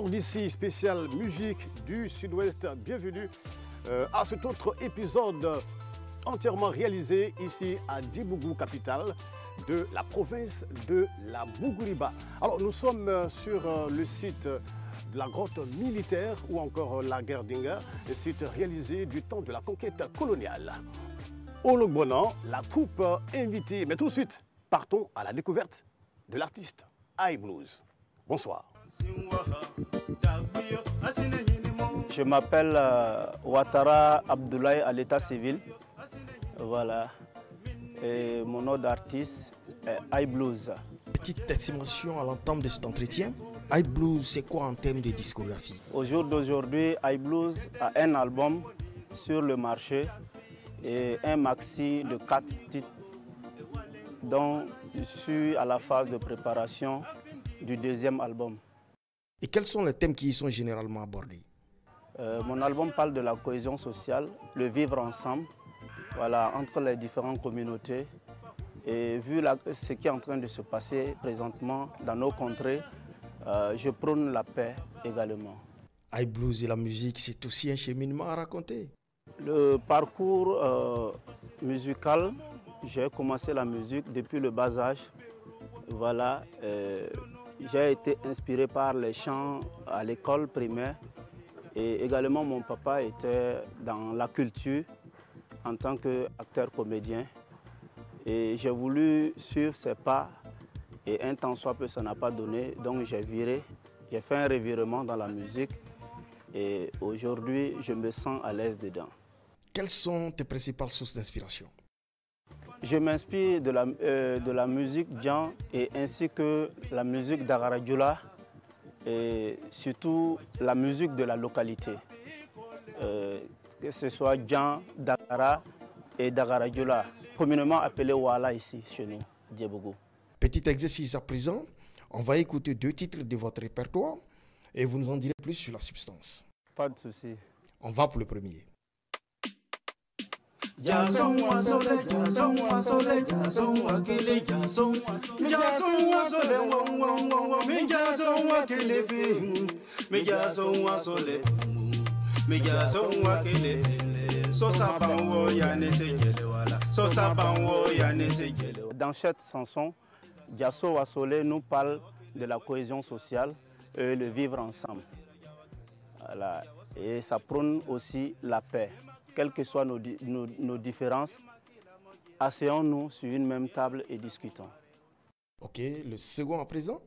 Couleur d'ici, spéciale musique du Sud-Ouest. Bienvenue à cet autre épisode entièrement réalisé ici à Dibougou, capitale de la province de la Bougouriba. Alors nous sommes sur le site de la grotte militaire ou encore la Gerdinga, un site réalisé du temps de la conquête coloniale. Au Logbonan, la troupe invitée. Mais tout de suite, partons à la découverte de l'artiste iBlues. Bonsoir. Je m'appelle Ouattara Abdoulaye à l'état civil. Voilà. Et mon nom d'artiste est iBlues. Petite estimation à l'entame de cet entretien. iBlues, c'est quoi en termes de discographie? Au jour d'aujourd'hui, iBlues a un album sur le marché et un maxi de 4 titres dont je suis à la phase de préparation du deuxième album. Et quels sont les thèmes qui y sont généralement abordés? Mon album parle de la cohésion sociale, le vivre ensemble, voilà, entre les différentes communautés. Et vu ce qui est en train de se passer présentement dans nos contrées, je prône la paix également. iBlues et la musique, c'est aussi un cheminement à raconter. Le parcours musical, j'ai commencé la musique depuis le bas âge. Voilà, j'ai été inspiré par les chants à l'école primaire. Et également, mon papa était dans la culture en tant qu'acteur comédien. Et j'ai voulu suivre ses pas. Et un temps soit peu, ça n'a pas donné. Donc j'ai viré, j'ai fait un revirement dans la musique. Et aujourd'hui, je me sens à l'aise dedans. Quelles sont tes principales sources d'inspiration? Je m'inspire de la musique djan et ainsi que la musique d'Agaradjoula. Et surtout la musique de la localité, que ce soit djan, Dagara et Dagaradjoula, communément appelé Wala ici chez nous, Diebougou. Petit exercice à présent, on va écouter 2 titres de votre répertoire et vous nous en direz plus sur la substance. Pas de souci. On va pour le premier. Jason wasole, Jason wasole, Jason wakele, Jason wasole, mi Jason wakele fi, mi Jason wasole, mi Jason wakele fi, so sabanwo ya ne sejele wala, so sabanwo ya ne sejele. Dans cette chanson, Jason wasole nous parle de la cohésion sociale et le vivre ensemble. Voilà. Et ça prône aussi la paix. Quelles que soient nos différences, asseyons-nous sur une même table et discutons. Ok, le second à présent.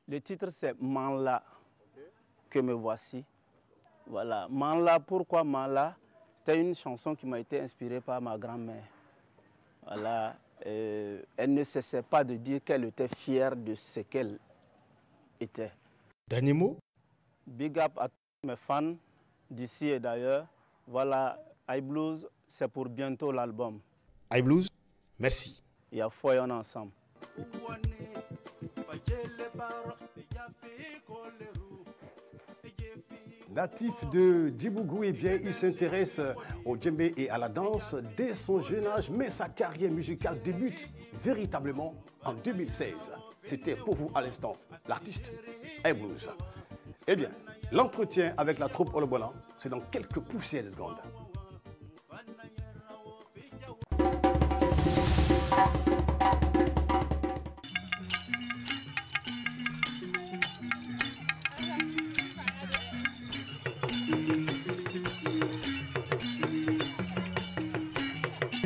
Le titre c'est Manla, que me voici. Voilà, Manla, pourquoi Manla? C'était une chanson qui m'a été inspirée par ma grand-mère. Voilà, elle ne cessait pas de dire qu'elle était fière de ce qu'elle était. Dernier mot? Big up à tous mes fans d'ici et d'ailleurs. Voilà, iBlues, c'est pour bientôt l'album. iBlues, merci. Il y a foyons ensemble. Natif de Dibougou, eh bien, il s'intéresse au djembé et à la danse dès son jeune âge, mais sa carrière musicale débute véritablement en 2016. C'était pour vous à l'instant l'artiste iBlues. Eh bien, l'entretien avec la troupe Olobolan, c'est dans quelques poussières de secondes.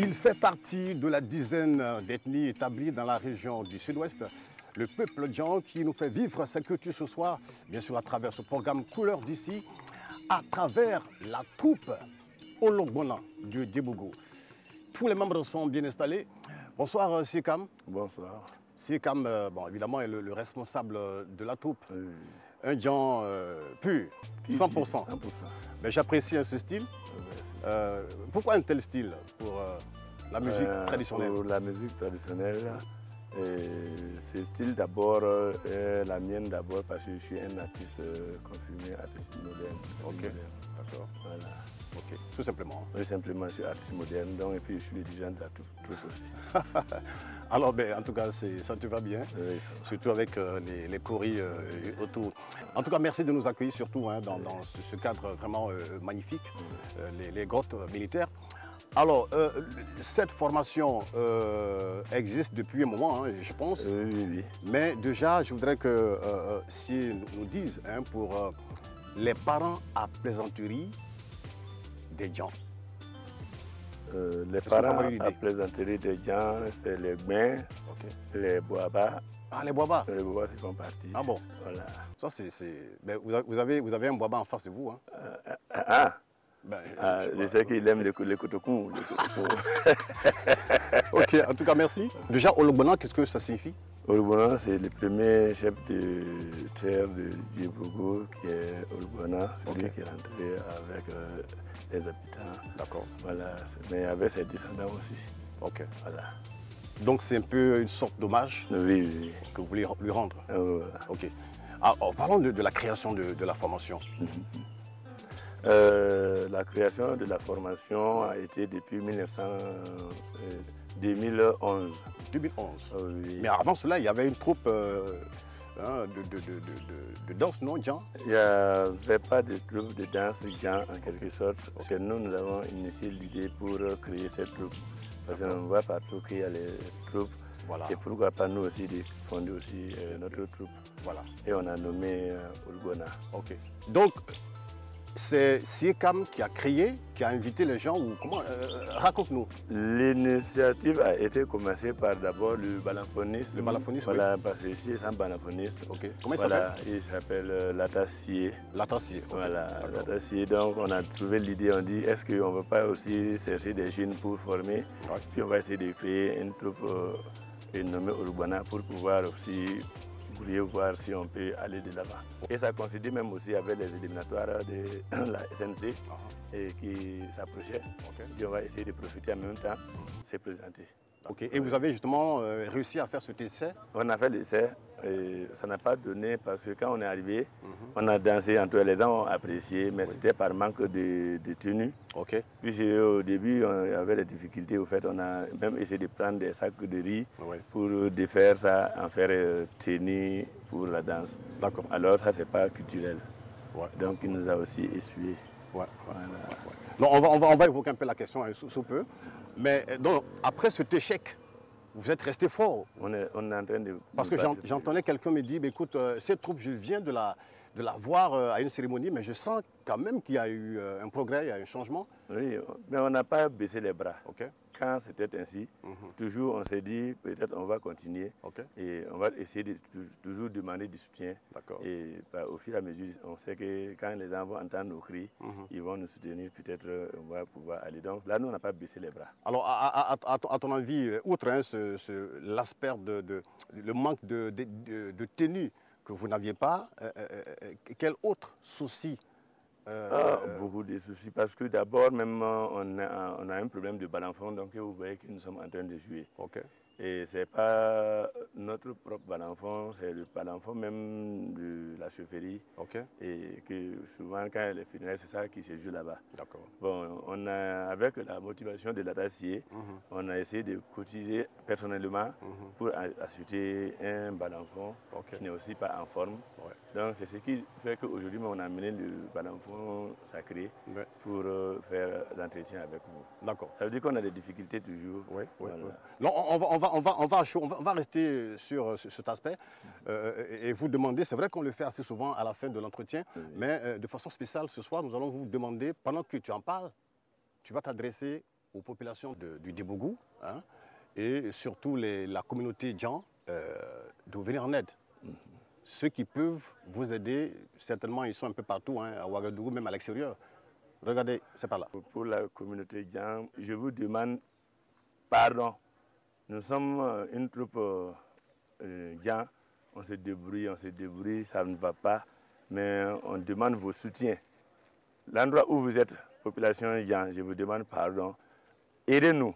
Il fait partie de la dizaine d'ethnies établies dans la région du Sud-Ouest. Le peuple djan qui nous fait vivre sa culture ce soir, bien sûr à travers ce programme Couleur d'ici, à travers la troupe Ologbonan de Dibougou. Tous les membres sont bien installés. Bonsoir Sikam. Bonsoir. Sikam, bon, évidemment, est le responsable de la troupe. Oui. Un djan pur, 100%. 100%. Mais j'apprécie ce style. Pourquoi un tel style pour la musique traditionnelle? Pour la musique traditionnelle, Ce style d'abord, la mienne d'abord parce que je suis un artiste confirmé, artiste moderne. Ok, d'accord. Voilà. Ok, tout simplement. Oui, simplement, je suis artiste moderne, donc, et puis je suis le dirigeant de la troupe aussi. Alors, ben, en tout cas, ça te va bien, Oui, ça va. surtout avec les choris autour. En tout cas, merci de nous accueillir, surtout hein, dans ce cadre vraiment magnifique, les grottes militaires. Alors, cette formation existe depuis un moment, hein, je pense. Oui. Mais déjà, je voudrais que si nous disent hein, pour les parents à plaisanterie des gens. Les parents à plaisanterie des gens, c'est les bains, les boabas. Ah, les boabas. Les boabas, c'est font partie. Ah bon. Voilà. Ça, c'est... Ben, vous avez un boaba en face de vous. Hein. Ben, je sais qu'il aime les kotokous. Ok, en tout cas, merci. Déjà, Ologbona, qu'est-ce que ça signifie? Ologbona, c'est le premier chef de terre de Djibougou qui est Ologbona. C'est lui qui est rentré avec les habitants. D'accord. Voilà, mais avec ses descendants aussi. Ok. Voilà. Donc, c'est un peu une sorte d'hommage que vous voulez lui rendre. Ok. Alors, parlons de la création de la formation. La création de la formation a été depuis 2011. 2011. Oui. Mais avant cela, il y avait une troupe de danse, non, Jean? Il n'y avait pas de troupe de danse, Jean, en quelque sorte. Parce que nous avons initié l'idée pour créer cette troupe. Parce qu'on voit partout qu'il y a les troupes. Voilà. Et pourquoi pas nous aussi de fonder aussi notre troupe. Voilà. Et on a nommé Ologbona. Ok. Donc, c'est Siekam qui a créé, qui a invité les gens ou comment raconte-nous. L'initiative a été commencée par d'abord le balafoniste. Le balafoniste, voilà, parce que ici, c'est un balafoniste. Ok. Comment il s'appelle Latassier. Latassier. Okay. Voilà, Latassier. Donc, on a trouvé l'idée, on dit, est-ce qu'on ne veut pas aussi chercher des jeunes pour former? Puis on va essayer de créer une troupe nommée Ologbona pour pouvoir aussi voir si on peut aller de l'avant. Et ça coïncidait même aussi avec les éliminatoires de la SNC et qui s'approchaient. Et on va essayer de profiter en même temps, se présenter. Ok. Et vous avez justement réussi à faire cet essai? On a fait l'essai et ça n'a pas donné parce que quand on est arrivé, on a dansé entre les gens ont apprécié, mais c'était par manque de tenue. Ok. Puis au début, on avait des difficultés. Au fait, on a même essayé de prendre des sacs de riz pour défaire ça, en faire tenue pour la danse. D'accord. Alors ça, c'est pas culturel. Donc il nous a aussi essuyé. Voilà. Donc, on va évoquer un peu la question sous peu. Mais donc, après cet échec, vous êtes resté fort. On est en train de... Parce que j'entendais quelqu'un me dire, écoute, cette troupe, je viens de la voir à une cérémonie, mais je sens quand même qu'il y a eu un progrès, il y a eu un changement. Oui, mais on n'a pas baissé les bras. Okay. Quand c'était ainsi, toujours on s'est dit, peut-être on va continuer. Et on va essayer de toujours demander du soutien. Et au fur et à mesure, on sait que quand les gens vont entendre nos cris, ils vont nous soutenir, peut-être on va pouvoir aller. Donc là, nous, on n'a pas baissé les bras. Alors, à ton avis, outre hein, l'aspect le manque de tenue que vous n'aviez pas, quel autre souci? Beaucoup de soucis, parce que d'abord, même on a un problème de balançon, donc vous voyez que nous sommes en train de jouer. Et ce n'est pas notre propre balançon, c'est le balançon même de la chefferie. Et que souvent, quand elle est finie, c'est ça qui se joue là-bas. Bon, avec la motivation de Latassier, on a essayé de cotiser personnellement pour acheter un balançon qui n'est aussi pas en forme. Donc c'est ce qui fait qu'aujourd'hui, on a amené le balançon sacré pour faire l'entretien avec vous. D'accord. Ça veut dire qu'on a des difficultés toujours. Non, on va rester sur cet aspect et vous demander, c'est vrai qu'on le fait assez souvent à la fin de l'entretien, mais de façon spéciale ce soir, nous allons vous demander, pendant que tu en parles, tu vas t'adresser aux populations du Djibougou hein, et surtout la communauté Djan de venir en aide. Ceux qui peuvent vous aider, certainement ils sont un peu partout, hein, à Ouagadougou, même à l'extérieur. Regardez, c'est par là. Pour la communauté Djan, je vous demande pardon. Nous sommes une troupe Djan, on se débrouille, ça ne va pas, mais on demande vos soutiens. L'endroit où vous êtes, population Djan, je vous demande pardon. Aidez-nous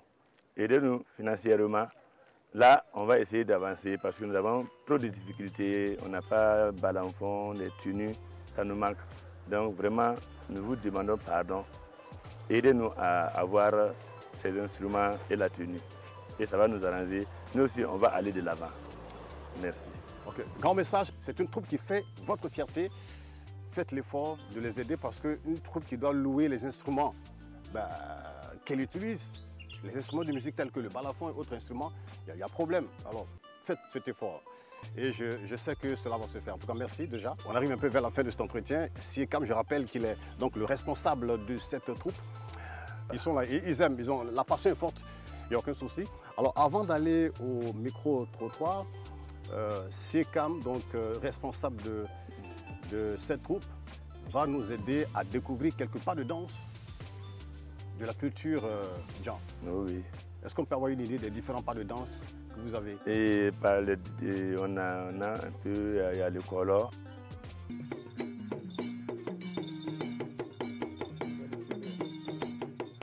financièrement. Là, on va essayer d'avancer parce que nous avons trop de difficultés. On n'a pas balanfon, des tenues, ça nous manque. Donc vraiment, nous vous demandons pardon. Aidez-nous à avoir ces instruments et la tenue. Et ça va nous arranger. Nous aussi, on va aller de l'avant. Merci. Okay. Grand message, c'est une troupe qui fait votre fierté. Faites l'effort de les aider parce qu'une troupe qui doit louer les instruments qu'elle utilise, les instruments de musique tels que le balafon et autres instruments, il y a problème. Alors faites cet effort. Et je sais que cela va se faire. En tout cas, merci déjà. On arrive un peu vers la fin de cet entretien. Siekam, je rappelle qu'il est donc le responsable de cette troupe. Ils sont là, ils aiment, la passion est forte, il n'y a aucun souci. Alors avant d'aller au micro-trottoir, Siekam, donc responsable de cette troupe, va nous aider à découvrir quelques pas de danse de la culture Djan. Oui. Est-ce qu'on peut avoir une idée des différents pas de danse que vous avez? Et on a un peu, il y a le color.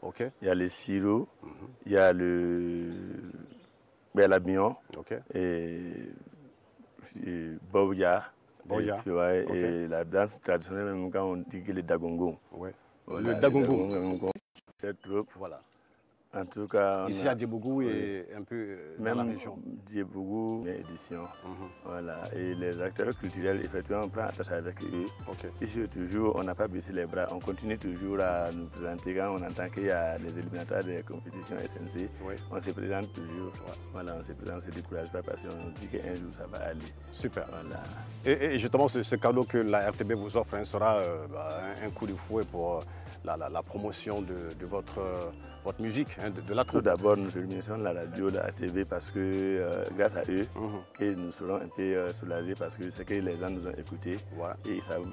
Ok. Il y a le sirop, il y a l'abignon, et Boya. Et la danse traditionnelle, même quand on dit que le dagongo. Ouais. Voilà, le dagongo. Cette troupe. Voilà. En tout cas, ici à Diebougou et un peu dans la région. Diebougou, édition. Voilà. Et les acteurs culturels, effectivement, on prend attache avec eux. Ici, toujours, on n'a pas baissé les bras. On continue toujours à nous présenter quand on entend qu'il y a les éliminatoires des compétitions SNC. On se présente toujours. Voilà, on se présente, on ne se décourage pas parce qu'on dit qu'un jour ça va aller. Super. Voilà. Et justement, ce cadeau que la RTB vous offre sera un coup de fouet pour la promotion de votre musique, de la troupe. Tout d'abord, nous remercions la radio, la TV parce que grâce à eux, que nous serons un peu soulagés parce que c'est que les gens nous ont écoutés et ils savent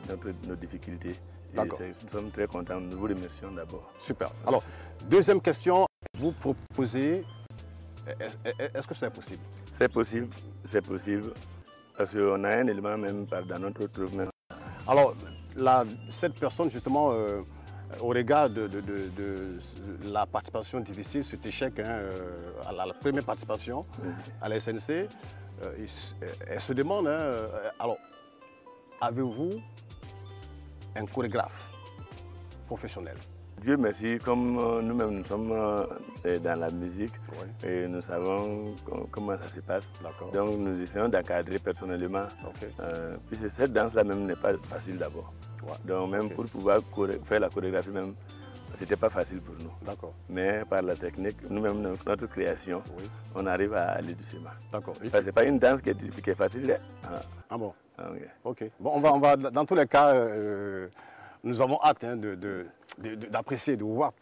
nos difficultés. Nous sommes très contents, nous vous remercions d'abord. Super. Alors, deuxième question, vous proposez, est-ce que c'est possible? C'est possible, parce qu'on a un élément même dans notre troupe. Alors, cette personne justement, au regard de la participation difficile, cet échec à la première participation à la SNC, elle se demande, alors, avez-vous un chorégraphe professionnel? Dieu merci, comme nous-mêmes nous sommes dans la musique et nous savons comment ça se passe. Donc nous essayons d'encadrer personnellement. Puisque cette danse-là même n'est pas facile d'abord. Donc même pour pouvoir faire la chorégraphie même, c'était pas facile pour nous. Mais par la technique, nous-mêmes, notre création, on arrive à aller doucement. C'est pas une danse qui est facile. Ah bon? Ok. Bon, on va dans tous les cas, nous avons hâte d'apprécier, de vous voir.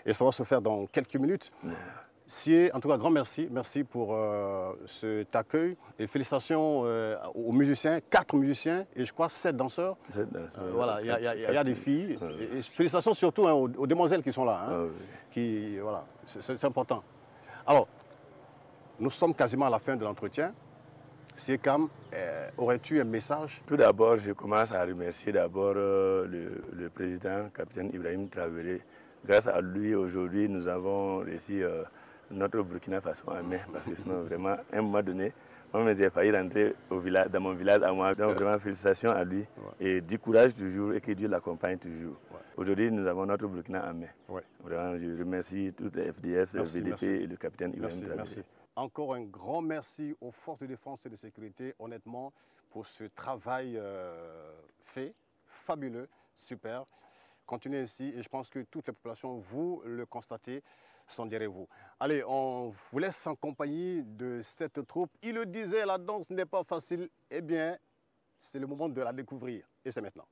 Et ça va se faire dans quelques minutes. En tout cas, grand merci. Merci pour cet accueil. Et félicitations aux musiciens, 4 musiciens et je crois 7 danseurs. Voilà, il y a des filles. Et félicitations surtout aux demoiselles qui sont là. Voilà, c'est important. Alors, nous sommes quasiment à la fin de l'entretien. Siekam, aurais-tu un message? Tout d'abord, je commence à remercier d'abord le président, capitaine Ibrahim Traoré. Grâce à lui, aujourd'hui, nous avons réussi notre Burkina Faso en mai, parce que sinon, vraiment, à un moment donné, j'ai failli rentrer dans mon village à moi. Donc, vraiment, félicitations à lui et du courage toujours et que Dieu l'accompagne toujours. Aujourd'hui, nous avons notre Burkina en mai. Vraiment, je remercie toutes les FDS, le VDP et le capitaine Ibrahim Traoré. Encore un grand merci aux forces de défense et de sécurité, honnêtement, pour ce travail fait, fabuleux, super. Continuez ainsi et je pense que toutes les populations, vous le constatez, sont derrière vous. Allez, on vous laisse en compagnie de cette troupe. Il le disait, la danse n'est pas facile. Eh bien, c'est le moment de la découvrir et c'est maintenant.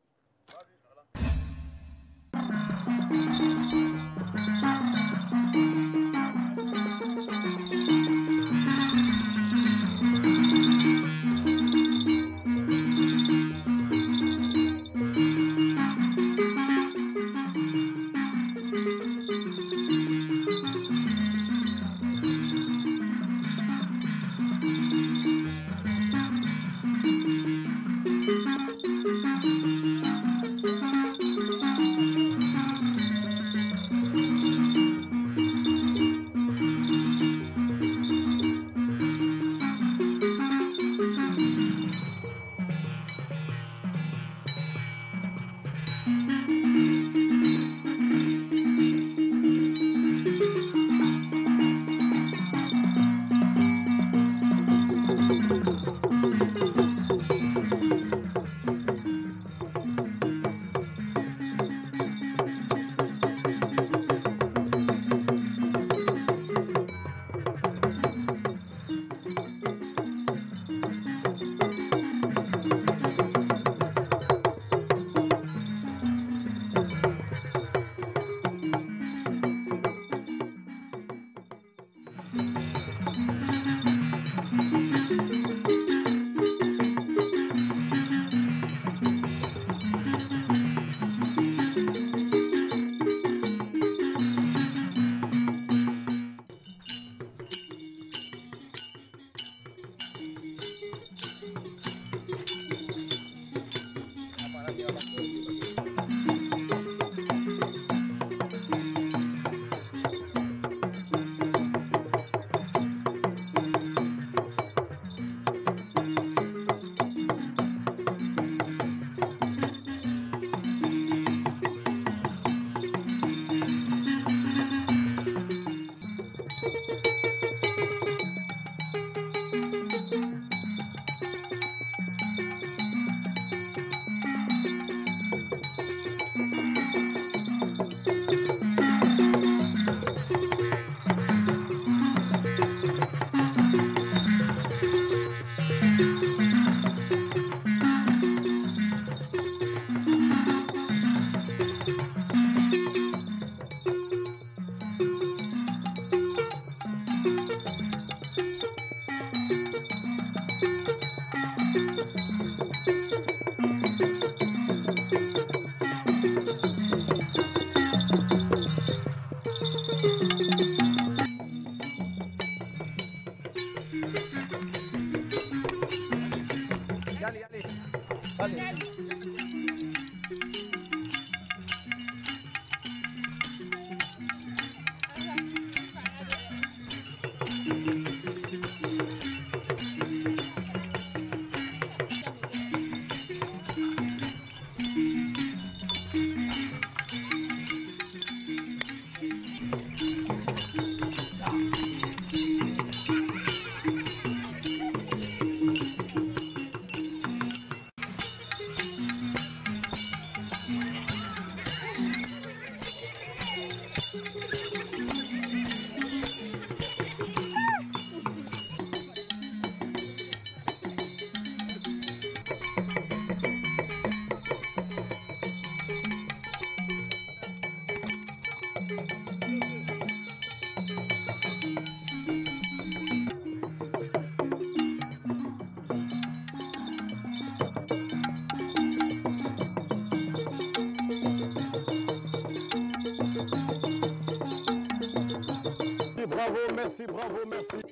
Merci, bravo, merci.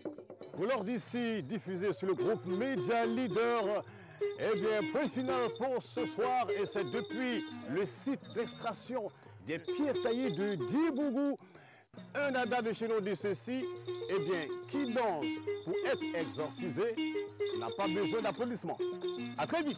Vous l'ordre d'ici, diffusé sur le groupe Media Leader. Eh bien, point final pour ce soir, et c'est depuis le site d'extraction des pierres taillées de Dibougou. Un dada de chez nous dit ceci, eh bien, qui danse pour être exorcisé n'a pas besoin d'applaudissements. À très vite.